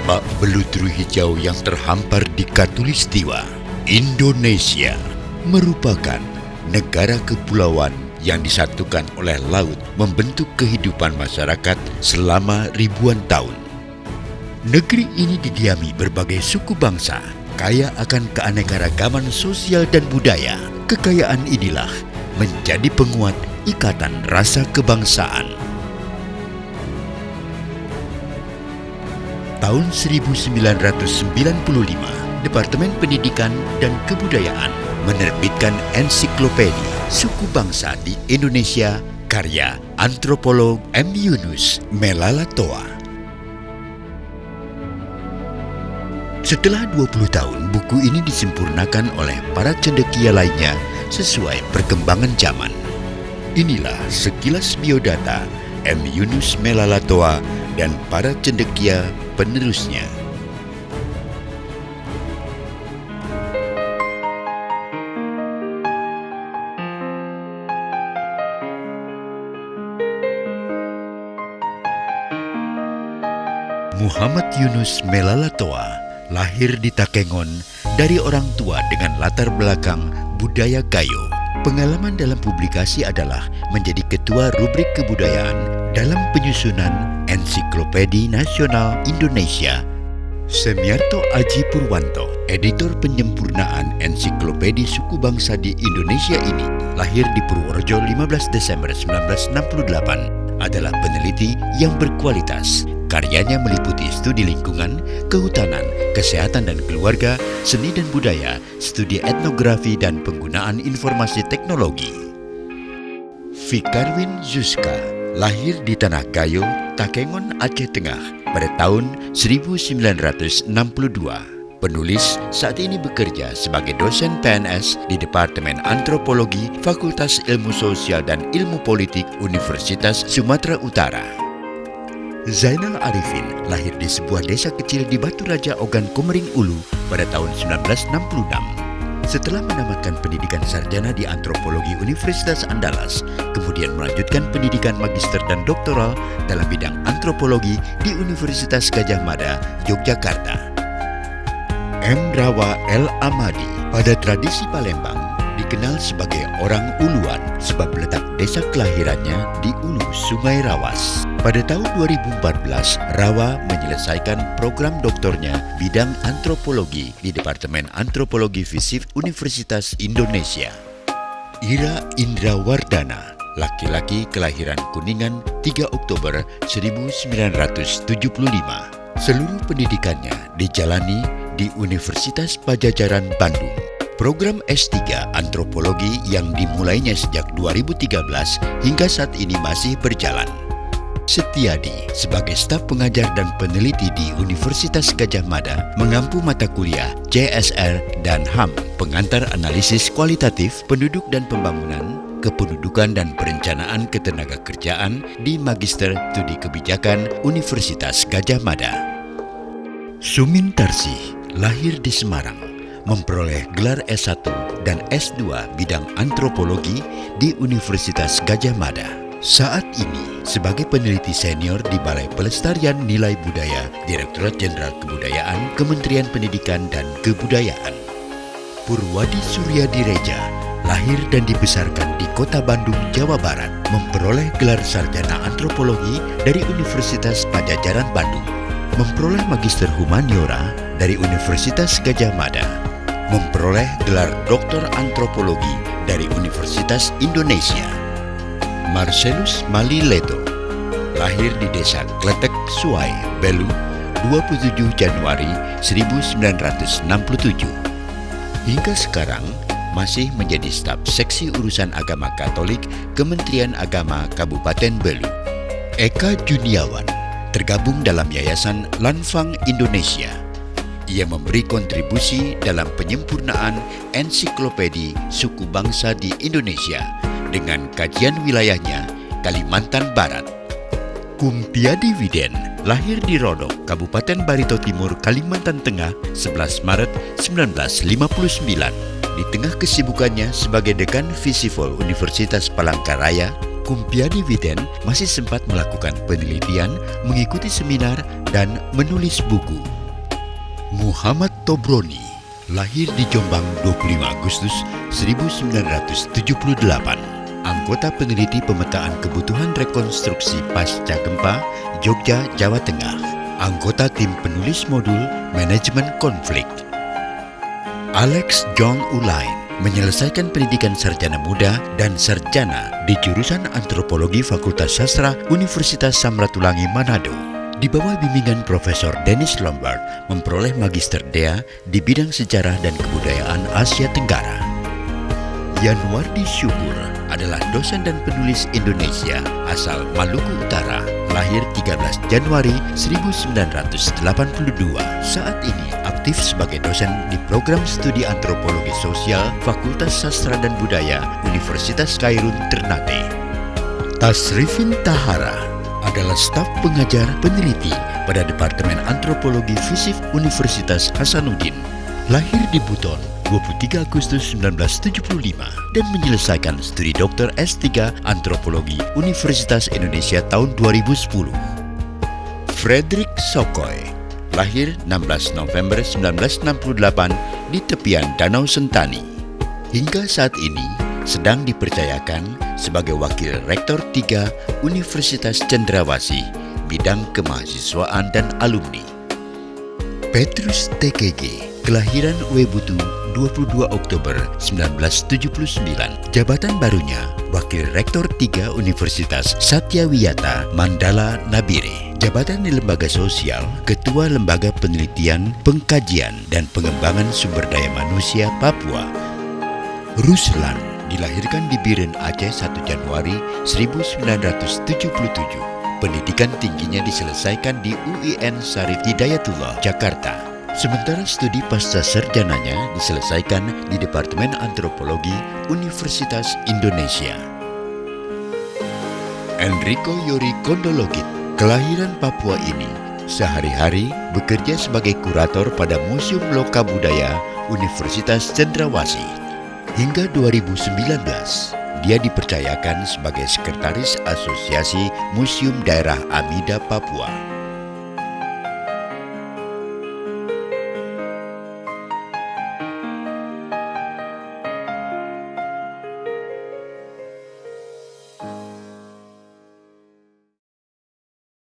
Tapak beludru hijau yang terhampar di Katulistiwa, Indonesia merupakan negara kepulauan yang disatukan oleh laut membentuk kehidupan masyarakat selama ribuan tahun. Negeri ini didiami berbagai suku bangsa, kaya akan keanekaragaman sosial dan budaya. Kekayaan inilah menjadi penguat ikatan rasa kebangsaan. Tahun 1995, Departemen Pendidikan dan Kebudayaan menerbitkan Ensiklopedi Suku Bangsa di Indonesia karya antropolog M. Yunus Melalatoa. Setelah 20 tahun, buku ini disempurnakan oleh para cendekia lainnya sesuai perkembangan zaman. Inilah sekilas biodata M. Yunus Melalatoa dan para cendekia penerusnya. Muhammad Yunus Melalatoa lahir di Takengon dari orang tua dengan latar belakang budaya Gayo. Pengalaman dalam publikasi adalah menjadi ketua rubrik kebudayaan dalam penyusunan Ensiklopedi Nasional Indonesia. Semiarto Aji Purwanto, editor penyempurnaan Ensiklopedi Suku Bangsa di Indonesia ini, lahir di Purworejo 15 Desember 1968, adalah peneliti yang berkualitas. Karyanya meliputi studi lingkungan, kehutanan, kesehatan dan keluarga, seni dan budaya, studi etnografi dan penggunaan informasi teknologi. Fikarwin Zuzka lahir di Tanah Gayo, Takengon, Aceh Tengah pada tahun 1962. Penulis saat ini bekerja sebagai dosen PNS di Departemen Antropologi Fakultas Ilmu Sosial dan Ilmu Politik Universitas Sumatera Utara. Zainal Arifin lahir di sebuah desa kecil di Batu Raja Ogan Komering Ulu pada tahun 1966. Setelah menamatkan pendidikan sarjana di antropologi Universitas Andalas, kemudian melanjutkan pendidikan magister dan doktoral dalam bidang antropologi di Universitas Gadjah Mada, Yogyakarta. M. Rawa L. Amadi pada tradisi Palembang dikenal sebagai orang Uluan sebab letak desa kelahirannya di Ulu Sungai Rawas. Pada tahun 2014, Rawa menyelesaikan program doktornya bidang antropologi di Departemen Antropologi FISIP Universitas Indonesia. Ira Indrawardana, laki-laki kelahiran Kuningan 3 Oktober 1975. Seluruh pendidikannya dijalani di Universitas Padjadjaran Bandung. Program S3 Antropologi yang dimulainya sejak 2013 hingga saat ini masih berjalan. Setiadi sebagai staf pengajar dan peneliti di Universitas Gadjah Mada mengampu mata kuliah CSR dan HAM, pengantar analisis kualitatif penduduk dan pembangunan, kependudukan dan perencanaan ketenagakerjaan di Magister Studi Kebijakan Universitas Gadjah Mada. Sumin Tarsih lahir di Semarang, memperoleh gelar S1 dan S2 bidang antropologi di Universitas Gadjah Mada. Saat ini sebagai peneliti senior di Balai Pelestarian Nilai Budaya Direktorat Jenderal Kebudayaan Kementerian Pendidikan dan Kebudayaan. Purwadi Suryadireja lahir dan dibesarkan di Kota Bandung, Jawa Barat, memperoleh gelar sarjana antropologi dari Universitas Padjadjaran Bandung, memperoleh magister humaniora dari Universitas Gadjah Mada, memperoleh gelar doktor antropologi dari Universitas Indonesia. Marcelus Malileto lahir di desa Kletek, Suai, Belu, 27 Januari 1967. Hingga sekarang masih menjadi staf seksi urusan agama Katolik Kementerian Agama Kabupaten Belu. Eka Juniawan tergabung dalam Yayasan Lanfang Indonesia. Ia memberi kontribusi dalam penyempurnaan Ensiklopedi Suku Bangsa di Indonesia dengan kajian wilayahnya Kalimantan Barat. Kumpiadi Widen lahir di Rodok, Kabupaten Barito Timur, Kalimantan Tengah, 11 Maret 1959. Di tengah kesibukannya sebagai dekan Visipol Universitas Palangkaraya, Kumpiadi Widen masih sempat melakukan penelitian, mengikuti seminar, dan menulis buku. Muhammad Tobroni lahir di Jombang 25 Agustus 1978. Anggota peneliti pemetaan kebutuhan rekonstruksi pasca gempa Jogja, Jawa Tengah. Anggota tim penulis modul manajemen konflik. Alex Jong Ulain menyelesaikan pendidikan sarjana muda dan sarjana di jurusan antropologi Fakultas Sastra Universitas Samratulangi Manado. Di bawah bimbingan Profesor Dennis Lombard, memperoleh Magister Dea di bidang sejarah dan kebudayaan Asia Tenggara. Yanwardi Syukur adalah dosen dan penulis Indonesia asal Maluku Utara, lahir 13 Januari 1982. Saat ini aktif sebagai dosen di program studi antropologi sosial Fakultas Sastra dan Budaya Universitas Khairun Ternate. Tasrifin Tahara adalah staf pengajar peneliti pada Departemen Antropologi FISIF Universitas Hasanuddin. Lahir di Buton 23 Agustus 1975 dan menyelesaikan studi doktor S3 Antropologi Universitas Indonesia tahun 2010. Frederick Sokoy lahir 16 November 1968 di tepian Danau Sentani. Hingga saat ini sedang dipercayakan sebagai Wakil Rektor 3 Universitas Cendrawasih, bidang kemahasiswaan dan alumni. Petrus TKG, kelahiran Webutu 22 Oktober 1979. Jabatan barunya Wakil Rektor 3 Universitas Satyawiyata Mandala Nabire. Jabatan di Lembaga Sosial Ketua Lembaga Penelitian, Pengkajian, dan Pengembangan Sumber Daya Manusia Papua. Ruslan dilahirkan di Biren, Aceh 1 Januari 1977. Pendidikan tingginya diselesaikan di UIN Syarif Hidayatullah, Jakarta. Sementara studi pasca sarjananya diselesaikan di Departemen Antropologi Universitas Indonesia. Enrico Yori Kondologit, kelahiran Papua ini, sehari-hari bekerja sebagai kurator pada Museum Loka Budaya Universitas Cendrawasih. Hingga 2019, dia dipercayakan sebagai Sekretaris Asosiasi Museum Daerah Amida Papua.